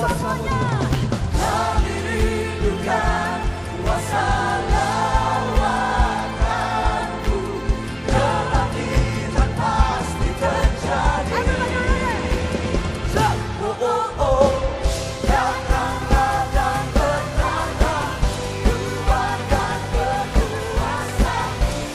Kami rindukan kuasa lawatanmu, kebangkitan pasti terjadi. Oh oh oh, datanglah dan bertambah, keluarkan berkuasa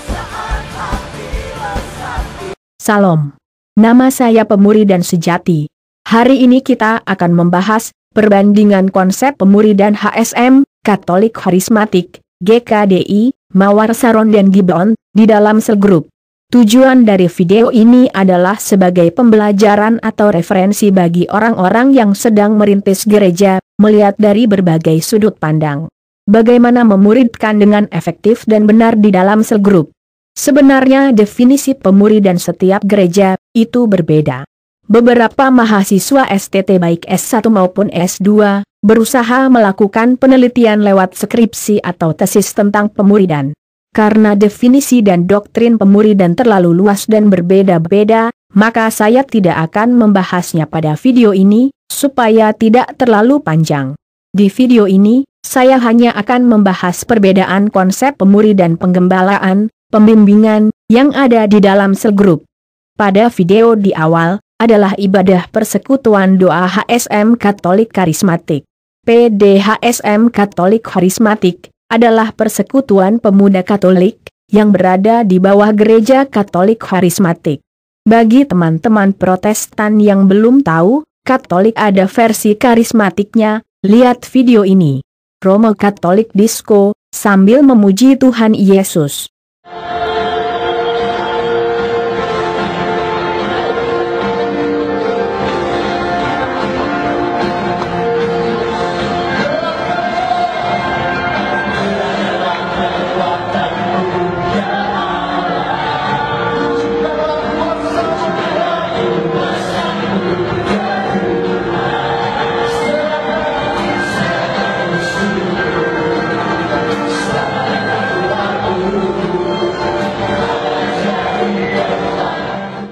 saat hati lesat. Salam. Nama saya Pemuridan Sejati. Hari ini kita akan membahas perbandingan konsep pemuridan HSM, Katolik Karismatik, GKDI, Mawar Saron dan Gibeon, di dalam sel grup. Tujuan dari video ini adalah sebagai pembelajaran atau referensi bagi orang-orang yang sedang merintis gereja, melihat dari berbagai sudut pandang. Bagaimana memuridkan dengan efektif dan benar di dalam sel grup. Sebenarnya definisi pemuridan setiap gereja itu berbeda. Beberapa mahasiswa STT baik S1 maupun S2 berusaha melakukan penelitian lewat skripsi atau tesis tentang pemuridan. Karena definisi dan doktrin pemuridan terlalu luas dan berbeda-beda, maka saya tidak akan membahasnya pada video ini, supaya tidak terlalu panjang. Di video ini, saya hanya akan membahas perbedaan konsep pemuridan penggembalaan, pembimbingan, yang ada di dalam sel grup. Pada video di awal, adalah ibadah persekutuan doa HSM Katolik Karismatik. PDHSM Katolik Karismatik adalah persekutuan pemuda Katolik, yang berada di bawah gereja Katolik Karismatik. Bagi teman-teman Protestan yang belum tahu, Katolik ada versi karismatiknya, lihat video ini. Romo Katolik Disco, sambil memuji Tuhan Yesus.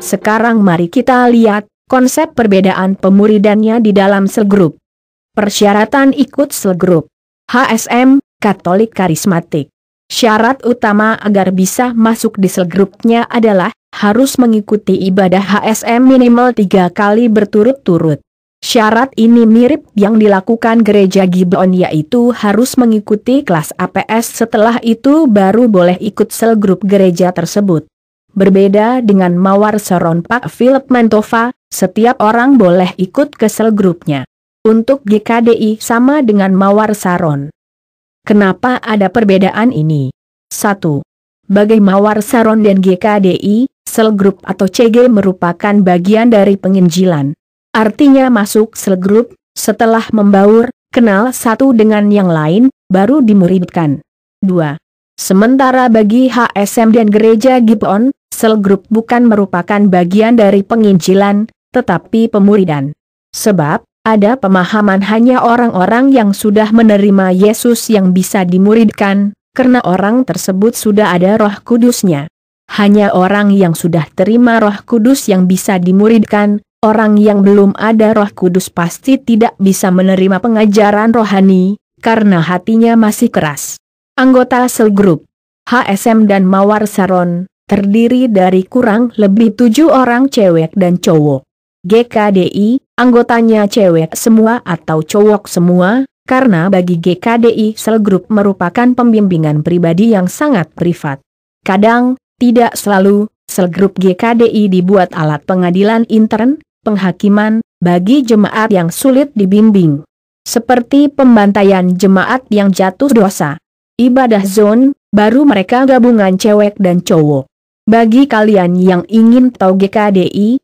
Sekarang mari kita lihat konsep perbedaan pemuridannya di dalam sel grup. Persyaratan ikut sel grup HSM, Katolik Karismatik. Syarat utama agar bisa masuk di sel grupnya adalah harus mengikuti ibadah HSM minimal 3 kali berturut-turut. Syarat ini mirip yang dilakukan gereja Gibeon, yaitu harus mengikuti kelas APS, setelah itu baru boleh ikut sel grup gereja tersebut. Berbeda dengan Mawar Saron Pak Philip Mantova, setiap orang boleh ikut ke sel grupnya. Untuk GKDI sama dengan Mawar Saron. Kenapa ada perbedaan ini? 1. Bagi Mawar Saron dan GKDI, sel grup atau CG merupakan bagian dari penginjilan. Artinya masuk sel grup, setelah membaur, kenal satu dengan yang lain, baru dimuridkan. 2. Sementara bagi HSM dan gereja Gibeon, sel grup bukan merupakan bagian dari penginjilan, tetapi pemuridan. Sebab, ada pemahaman hanya orang-orang yang sudah menerima Yesus yang bisa dimuridkan, karena orang tersebut sudah ada Roh Kudusnya. Hanya orang yang sudah terima Roh Kudus yang bisa dimuridkan, orang yang belum ada Roh Kudus pasti tidak bisa menerima pengajaran rohani, karena hatinya masih keras. Anggota sel grup HSM dan Mawar Saron terdiri dari kurang lebih 7 orang cewek dan cowok. GKDI, anggotanya cewek semua atau cowok semua, karena bagi GKDI sel grup merupakan pembimbingan pribadi yang sangat privat. Kadang, tidak selalu, sel grup GKDI dibuat alat pengadilan intern, penghakiman, bagi jemaat yang sulit dibimbing. Seperti pembantaian jemaat yang jatuh dosa. Ibadah zone, baru mereka gabungan cewek dan cowok. Bagi kalian yang ingin tahu GKDI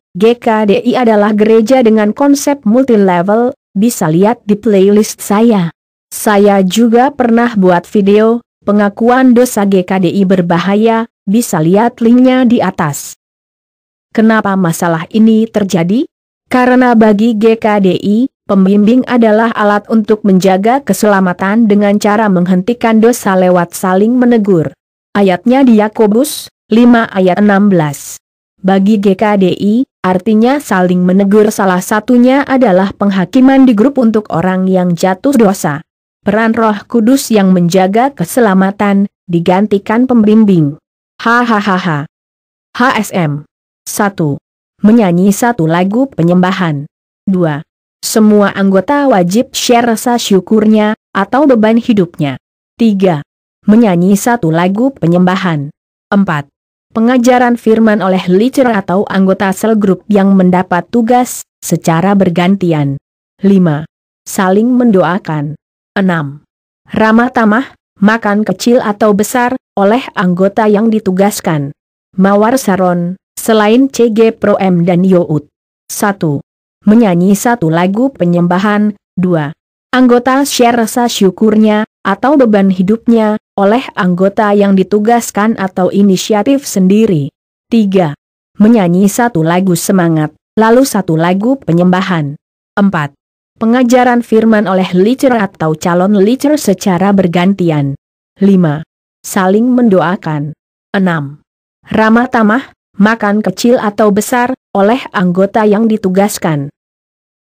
adalah gereja dengan konsep multi-level, bisa lihat di playlist saya. Saya juga pernah buat video, pengakuan dosa GKDI berbahaya, bisa lihat linknya di atas. Kenapa masalah ini terjadi? Karena bagi GKDI, pembimbing adalah alat untuk menjaga keselamatan dengan cara menghentikan dosa lewat saling menegur. Ayatnya di Yakobus 5 ayat 16. Bagi GKDI, artinya saling menegur, salah satunya adalah penghakiman di grup untuk orang yang jatuh dosa. Peran Roh Kudus yang menjaga keselamatan, digantikan pembimbing. Hahaha. HSM 1. Menyanyi satu lagu penyembahan. 2. Semua anggota wajib share rasa syukurnya, atau beban hidupnya. 3. Menyanyi satu lagu penyembahan. 4. Pengajaran firman oleh leader atau anggota sel grup yang mendapat tugas, secara bergantian. 5. Saling mendoakan. 6. Ramah tamah, makan kecil atau besar, oleh anggota yang ditugaskan. Mawar Saron, selain CG Pro M dan Yout. 1. Menyanyi satu lagu penyembahan. 2. Anggota share rasa syukurnya, atau beban hidupnya, oleh anggota yang ditugaskan atau inisiatif sendiri. 3. Menyanyi satu lagu semangat, lalu satu lagu penyembahan. 4. Pengajaran firman oleh leader atau calon leader secara bergantian. 5. Saling mendoakan. 6. Ramah tamah, makan kecil atau besar, oleh anggota yang ditugaskan.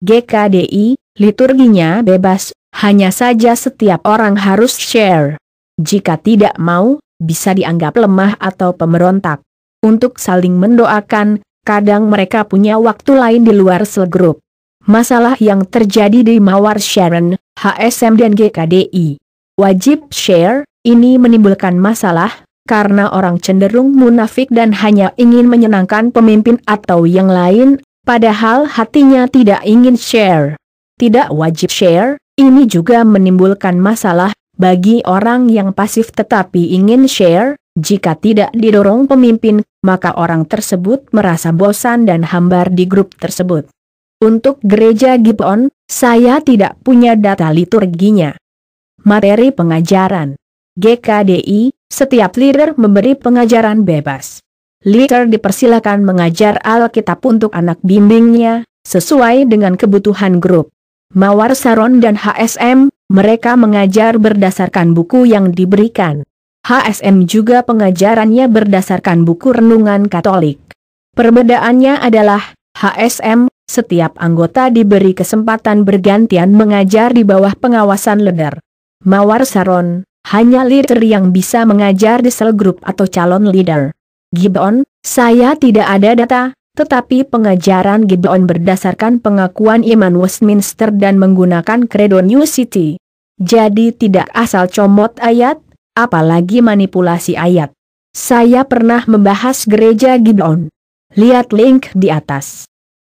GKDI, liturginya bebas, hanya saja setiap orang harus share. Jika tidak mau, bisa dianggap lemah atau pemberontak. Untuk saling mendoakan, kadang mereka punya waktu lain di luar sel grup. Masalah yang terjadi di Mawar Sharon, HSM dan GKDI. Wajib share, ini menimbulkan masalah, karena orang cenderung munafik dan hanya ingin menyenangkan pemimpin atau yang lain, padahal hatinya tidak ingin share. Tidak wajib share, ini juga menimbulkan masalah bagi orang yang pasif tetapi ingin share. Jika tidak didorong pemimpin, maka orang tersebut merasa bosan dan hambar di grup tersebut. Untuk gereja Gibeon, saya tidak punya data liturginya. Materi pengajaran. GKDI, setiap leader memberi pengajaran bebas. Leader dipersilakan mengajar Alkitab untuk anak bimbingnya, sesuai dengan kebutuhan grup. Mawar Saron dan HSM, mereka mengajar berdasarkan buku yang diberikan. HSM juga pengajarannya berdasarkan buku renungan Katolik. Perbedaannya adalah, HSM, setiap anggota diberi kesempatan bergantian mengajar di bawah pengawasan leader. Mawar Saron, hanya leader yang bisa mengajar di sel grup atau calon leader. Gibeon, saya tidak ada data, tetapi pengajaran Gibeon berdasarkan pengakuan iman Westminster dan menggunakan Credo New City. Jadi tidak asal comot ayat, apalagi manipulasi ayat. Saya pernah membahas gereja Gibeon. Lihat link di atas.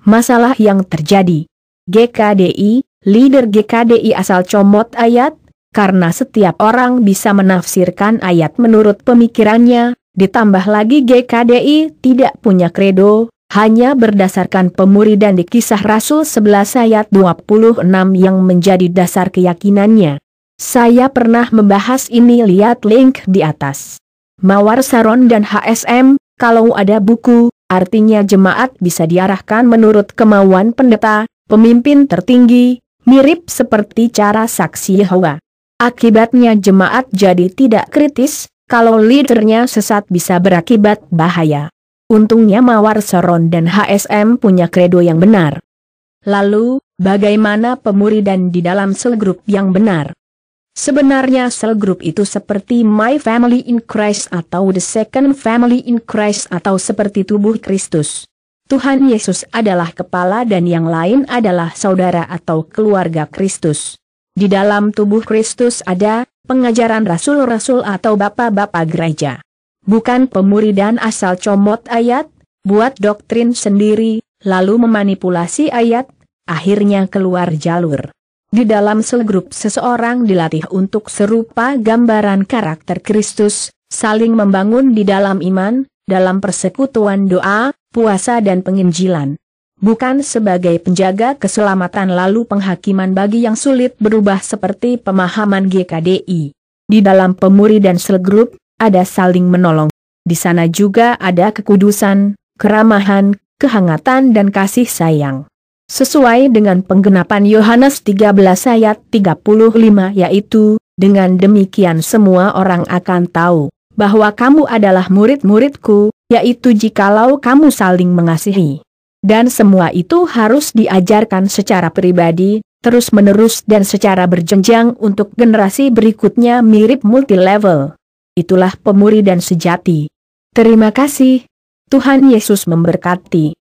Masalah yang terjadi. GKDI, leader GKDI asal comot ayat, karena setiap orang bisa menafsirkan ayat menurut pemikirannya, ditambah lagi GKDI tidak punya kredo, hanya berdasarkan pemuridan di Kisah Rasul 11 ayat 26 yang menjadi dasar keyakinannya. Saya pernah membahas ini, lihat link di atas. Mawar Saron dan HSM, kalau ada buku, artinya jemaat bisa diarahkan menurut kemauan pendeta, pemimpin tertinggi, mirip seperti cara saksi Yehova. Akibatnya jemaat jadi tidak kritis, kalau leadernya sesat bisa berakibat bahaya. Untungnya Mawar Saron dan HSM punya kredo yang benar. Lalu, bagaimana pemuridan di dalam sel grup yang benar? Sebenarnya sel grup itu seperti My Family in Christ atau The Second Family in Christ atau seperti tubuh Kristus. Tuhan Yesus adalah kepala dan yang lain adalah saudara atau keluarga Kristus. Di dalam tubuh Kristus ada pengajaran rasul-rasul atau bapak-bapak gereja. Bukan pemuridan asal comot ayat, buat doktrin sendiri, lalu memanipulasi ayat, akhirnya keluar jalur. Di dalam sel grup seseorang dilatih untuk serupa gambaran karakter Kristus, saling membangun di dalam iman, dalam persekutuan doa, puasa dan penginjilan. Bukan sebagai penjaga keselamatan lalu penghakiman bagi yang sulit berubah seperti pemahaman GKDI. Di dalam pemuridan sel grup, ada saling menolong. Di sana juga ada kekudusan, keramahan, kehangatan dan kasih sayang. Sesuai dengan penggenapan Yohanes 13 ayat 35 yaitu, dengan demikian semua orang akan tahu, bahwa kamu adalah murid-muridku, yaitu jikalau kamu saling mengasihi. Dan semua itu harus diajarkan secara pribadi, terus-menerus dan secara berjenjang untuk generasi berikutnya mirip multilevel. Itulah pemuridan sejati. Terima kasih. Tuhan Yesus memberkati.